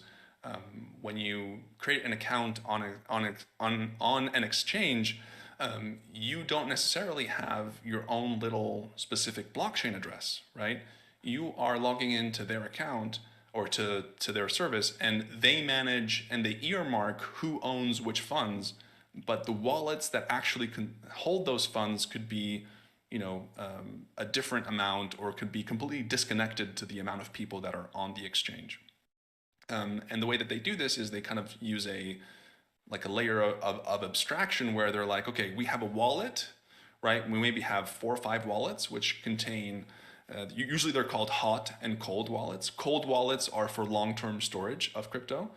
when you create an account on an exchange, you don't necessarily have your own little specific blockchain address, right? You are logging into their account or to their service, and they manage and they earmark who owns which funds, but the wallets that actually can hold those funds could be, you know, a different amount, or could be completely disconnected to the amount of people that are on the exchange. And the way that they do this is they kind of use a layer of abstraction, where they're like, okay, we have a wallet, right? We maybe have 4 or 5 wallets which contain, usually they're called hot and cold wallets. Cold wallets are for long-term storage of crypto.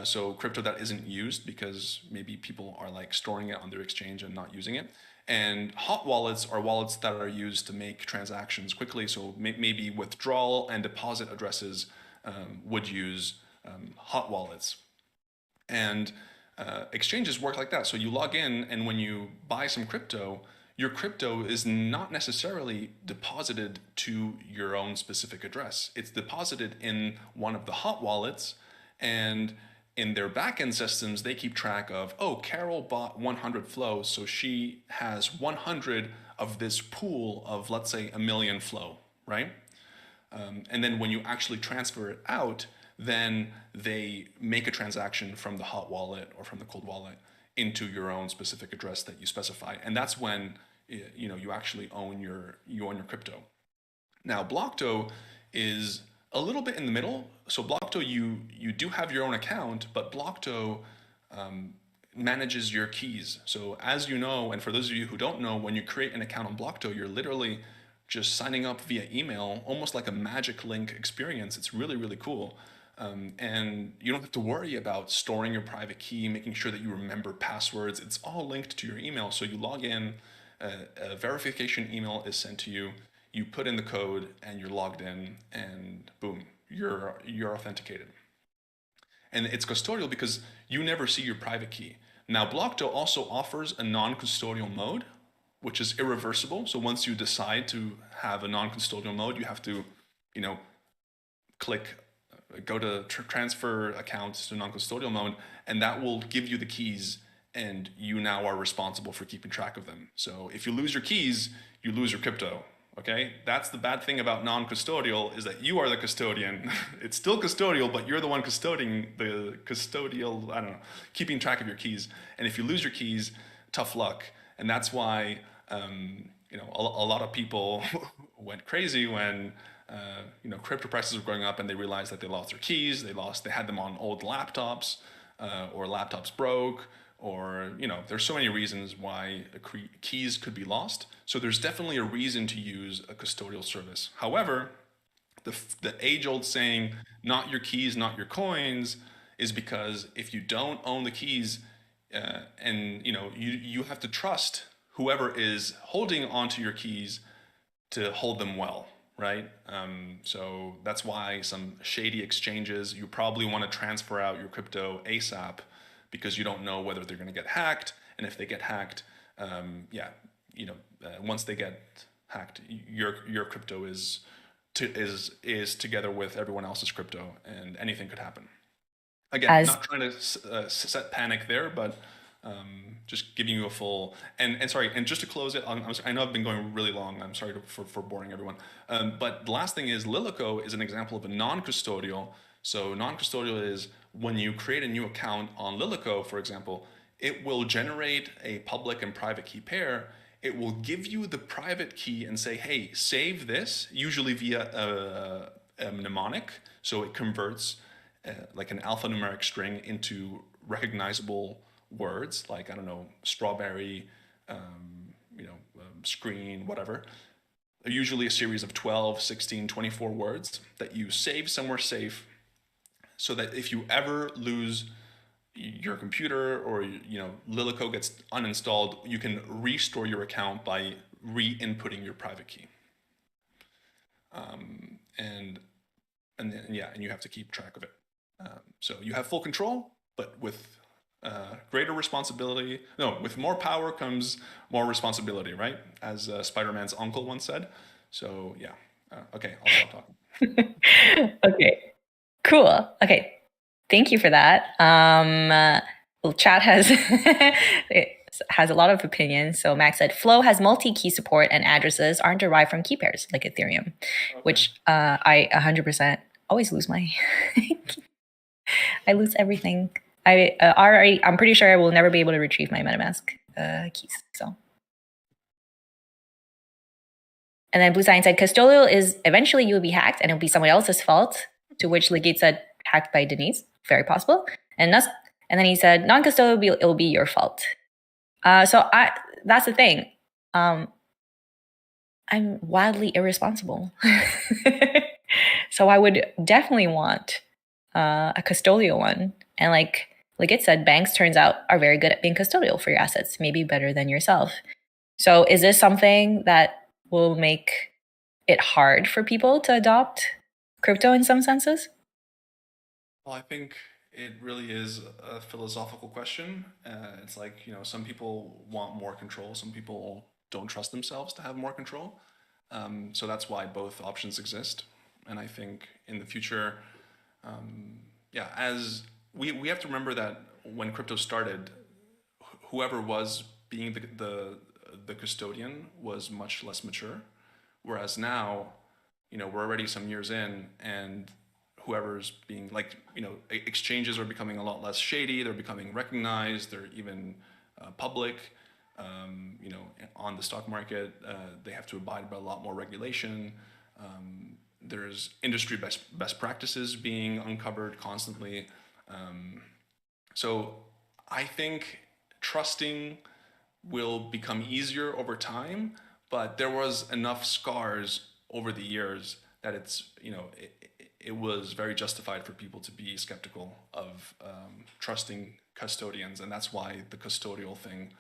So crypto that isn't used because maybe people are like storing it on their exchange and not using it. And hot wallets are wallets that are used to make transactions quickly. So maybe withdrawal and deposit addresses would use hot wallets. And exchanges work like that. So you log in, and when you buy some crypto, your crypto is not necessarily deposited to your own specific address. It's deposited in one of the hot wallets, and in their backend systems, they keep track of, oh, Carol bought 100 flows, so she has 100 of this pool of, let's say, 1 million flow, right? And then when you actually transfer it out, then they make a transaction from the hot wallet or from the cold wallet into your own specific address that you specify, and that's when you actually own your crypto. Now, Blockto is a little bit in the middle. So Blockto, you do have your own account, but Blockto manages your keys. So as you know, and for those of you who don't know, when you create an account on Blockto, you're literally just signing up via email, almost like a magic link experience. It's really, really cool. And you don't have to worry about storing your private key, making sure that you remember passwords. It's all linked to your email. So you log in, a verification email is sent to you, you put in the code, and you're logged in, and boom, you're authenticated. And it's custodial because you never see your private key. Now, Blockto also offers a non-custodial mode, which is irreversible. So once you decide to have a non-custodial mode, you have to, go to transfer accounts to non-custodial mode, and that will give you the keys, and you now are responsible for keeping track of them. So if you lose your keys, you lose your crypto, okay? That's the bad thing about non-custodial, is that you are the custodian. It's still custodial, but you're the one custodying the custodial, keeping track of your keys. And if you lose your keys, tough luck. And that's why, a lot of people went crazy when crypto prices were going up, and they realized that they lost their keys. They had them on old laptops, or laptops broke, or there's so many reasons why keys could be lost. So there's definitely a reason to use a custodial service. However, the age-old saying, not your keys, not your coins, is because if you don't own the keys, and you have to trust whoever is holding onto your keys to hold them well, right? So that's why some shady exchanges, you probably want to transfer out your crypto ASAP, because you don't know whether they're going to get hacked, and if they get hacked, once they get hacked, your crypto is together with everyone else's crypto, and anything could happen. Again, not trying to set panic there, but just giving you a full and sorry, and just to close it, I know I've been going really long. I'm sorry for boring everyone. But the last thing is Lilico is an example of a non-custodial. So non-custodial is when you create a new account on Lilico, for example, it will generate a public and private key pair. It will give you the private key and say, hey, save this, usually via a mnemonic. So it converts like an alphanumeric string into recognizable words, like, I don't know, strawberry, screen, whatever. Usually a series of 12, 16, 24 words that you save somewhere safe, so that if you ever lose your computer or Lilico gets uninstalled, you can restore your account by re-inputting your private key. And you have to keep track of it. So you have full control, but with greater responsibility. No, with more power comes more responsibility, right? As Spider-Man's uncle once said. So yeah. Okay, I'll stop talking. Okay, cool. Okay, thank you for that. Chat has has a lot of opinions. So Max said, Flow has multi-key support and addresses aren't derived from key pairs like Ethereum, which I 100% always lose my I lose everything. I'm pretty sure I will never be able to retrieve my MetaMask keys. So, and then Blue Sign said, custodial is eventually you will be hacked and it'll be someone else's fault. To which Legate said, hacked by Denise, very possible. And then he said, non-custodial it'll be your fault. That's the thing. I'm wildly irresponsible, so I would definitely want a custodial one. And like it said, banks turns out are very good at being custodial for your assets, maybe better than yourself. So is this something that will make it hard for people to adopt crypto in some senses? Well, I think it really is a philosophical question. It's like, some people want more control. Some people don't trust themselves to have more control. So that's why both options exist. And I think in the future, as we have to remember that when crypto started, whoever was being the custodian was much less mature. Whereas now, we're already some years in, and whoever's being exchanges are becoming a lot less shady. They're becoming recognized. They're even public. On the stock market, they have to abide by a lot more regulation. There's industry best practices being uncovered constantly. So I think trusting will become easier over time, but there was enough scars over the years that it was very justified for people to be skeptical of trusting custodians, and that's why the custodial thing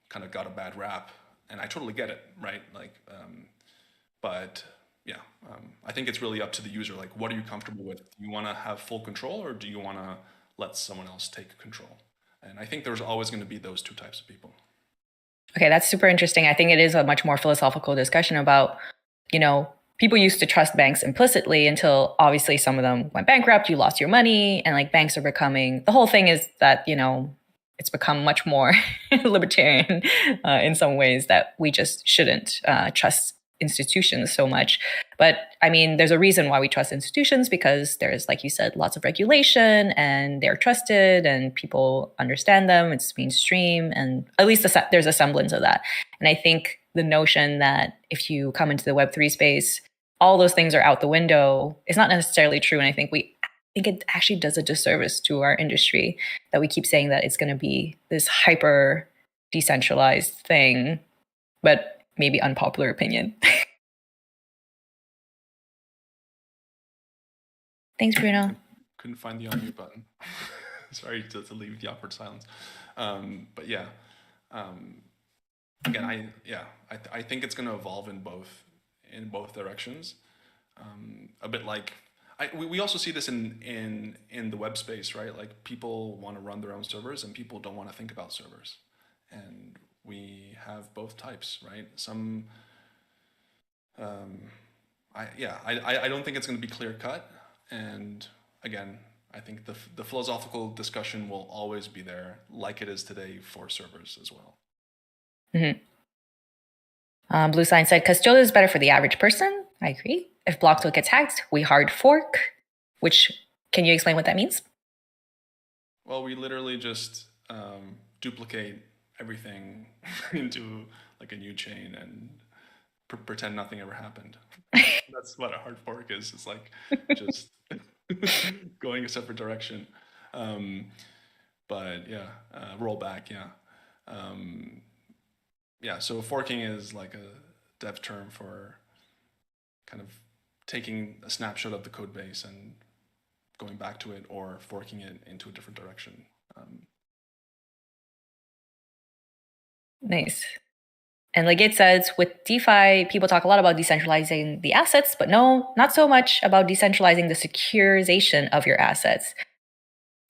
kind of got a bad rap. And I totally get it, right? I think it's really up to the user. Like, what are you comfortable with? Do you want to have full control, or do you want to let someone else take control? And I think there's always going to be those two types of people. Okay, that's super interesting. I think it is a much more philosophical discussion about, people used to trust banks implicitly until obviously some of them went bankrupt, you lost your money, and banks are becoming, the whole thing is that, it's become much more libertarian in some ways, that we just shouldn't trust institutions so much. But I mean, there's a reason why we trust institutions, because there's, like you said, lots of regulation and they're trusted and people understand them. It's mainstream, and at least there's a semblance of that. And I think the notion that if you come into the Web3 space, all those things are out the window is not necessarily true. And I think we think it actually does a disservice to our industry that we keep saying that it's going to be this hyper decentralized thing, but maybe unpopular opinion. Thanks, Bruno. Couldn't find the unmute button. Sorry to leave the awkward silence. But yeah, again, I think it's going to evolve in both directions. A bit like we also see this in the web space, right? Like people want to run their own servers and people don't want to think about servers, and we have both types, right? Some I don't think it's going to be clear cut, and again, I think the philosophical discussion will always be there, like it is today for servers as well. Mm-hmm. Blue Sign said Custodial is better for the average person. I agree. If blocks will get hacked, we hard fork. Which, can you explain what that means? Well, we literally just duplicate everything into like a new chain and pretend nothing ever happened. That's what a hard fork is. It's like just going a separate direction. But yeah, rollback, yeah. So forking is like a dev term for kind of taking a snapshot of the code base and going back to it or forking it into a different direction. Nice. And like it says, with DeFi, people talk a lot about decentralizing the assets, but no, not so much about decentralizing the securization of your assets.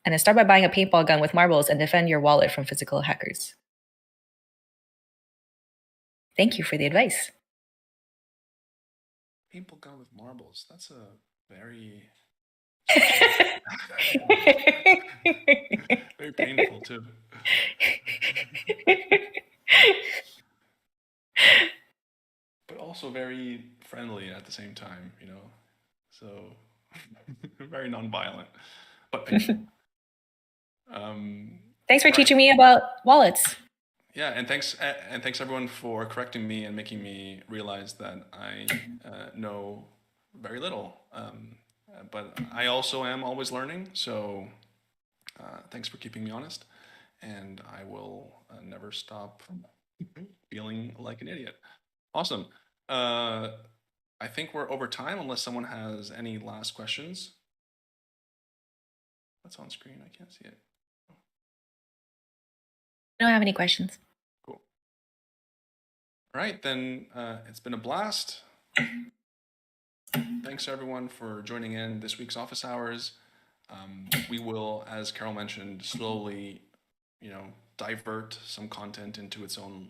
And then start by buying a paintball gun with marbles and defend your wallet from physical hackers. Thank you for the advice. Paintball gun with marbles. That's a very very painful too. But also very friendly at the same time, you know. So very non-violent, but painful. Thanks for teaching me about wallets. Yeah, and thanks everyone for correcting me and making me realize that I know very little. But I also am always learning, so thanks for keeping me honest, and I will never stop feeling like an idiot. Awesome. I think we're over time unless someone has any last questions. That's on screen. I can't see it. I don't have any questions. Cool. All right, then it's been a blast. Thanks everyone for joining in this week's office hours. We will, as Carol mentioned, slowly, divert some content into its own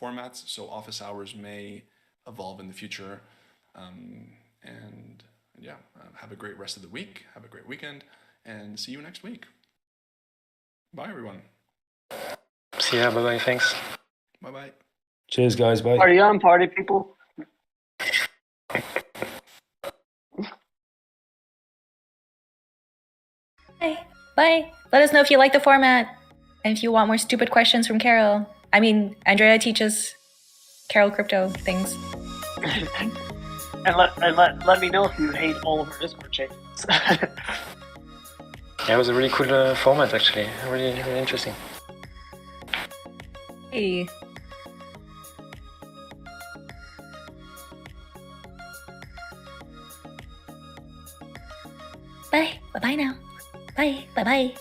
formats. So office hours may evolve in the future. Have a great rest of the week. Have a great weekend, and see you next week. Bye, everyone. See ya. Bye-bye. Thanks. Bye-bye. Cheers, guys. Bye. Party on, party people. Bye. Bye. Let us know if you like the format and if you want more stupid questions from Carol. I mean, Andrea teaches Carol crypto things. and let me know if you hate all of our Discord chains. Yeah, it was a really cool format, actually. Really, really interesting. Hey. Bye. Bye-bye now. Bye. Bye-bye.